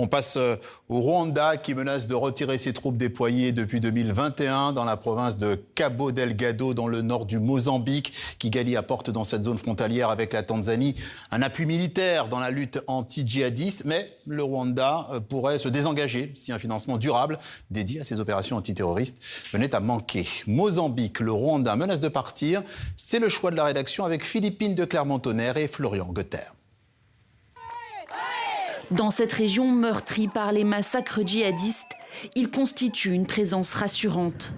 On passe au Rwanda qui menace de retirer ses troupes déployées depuis 2021 dans la province de Cabo Delgado dans le nord du Mozambique. Kigali apporte dans cette zone frontalière avec la Tanzanie un appui militaire dans la lutte anti-djihadiste. Mais le Rwanda pourrait se désengager si un financement durable dédié à ces opérations antiterroristes venait à manquer. Mozambique, le Rwanda menace de partir. C'est le choix de la rédaction avec Philippine de Clermont-Tonnerre et Florian Gotter. Dans cette région meurtrie par les massacres djihadistes, il constitue une présence rassurante.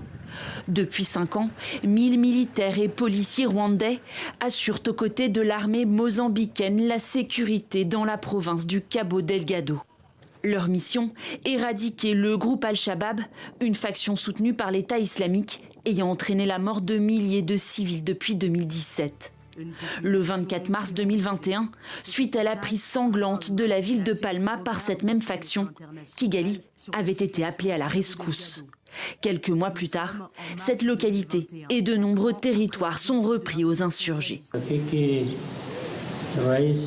Depuis 5 ans, 1000 militaires et policiers rwandais assurent aux côtés de l'armée mozambicaine la sécurité dans la province du Cabo Delgado. Leur mission, éradiquer le groupe Al-Shabaab, une faction soutenue par l'État islamique, ayant entraîné la mort de milliers de civils depuis 2017. Le 24 mars 2021, suite à la prise sanglante de la ville de Palma par cette même faction, Kigali avait été appelée à la rescousse. Quelques mois plus tard, cette localité et de nombreux territoires sont repris aux insurgés.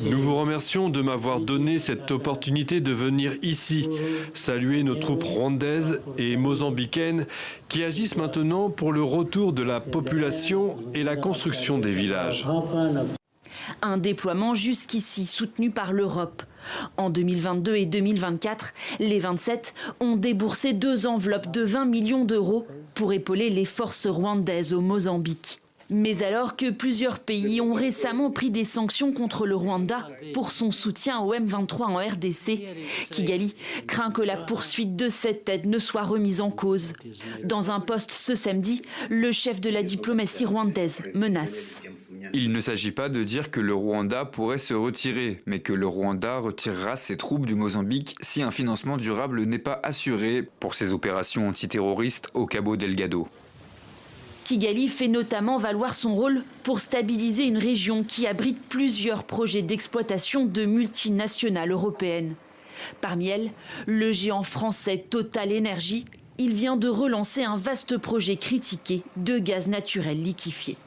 Nous vous remercions de m'avoir donné cette opportunité de venir ici, saluer nos troupes rwandaises et mozambicaines qui agissent maintenant pour le retour de la population et la construction des villages. Un déploiement jusqu'ici soutenu par l'Europe. En 2022 et 2024, les 27 ont déboursé 2 enveloppes de 20 millions d'euros pour épauler les forces rwandaises au Mozambique. Mais alors que plusieurs pays ont récemment pris des sanctions contre le Rwanda pour son soutien au M23 en RDC, Kigali craint que la poursuite de cette aide ne soit remise en cause. Dans un post ce samedi, le chef de la diplomatie rwandaise menace. Il ne s'agit pas de dire que le Rwanda pourrait se retirer, mais que le Rwanda retirera ses troupes du Mozambique si un financement durable n'est pas assuré pour ses opérations antiterroristes au Cabo Delgado. Kigali fait notamment valoir son rôle pour stabiliser une région qui abrite plusieurs projets d'exploitation de multinationales européennes. Parmi elles, le géant français Total Energy, il vient de relancer un vaste projet critiqué de gaz naturel liquéfié.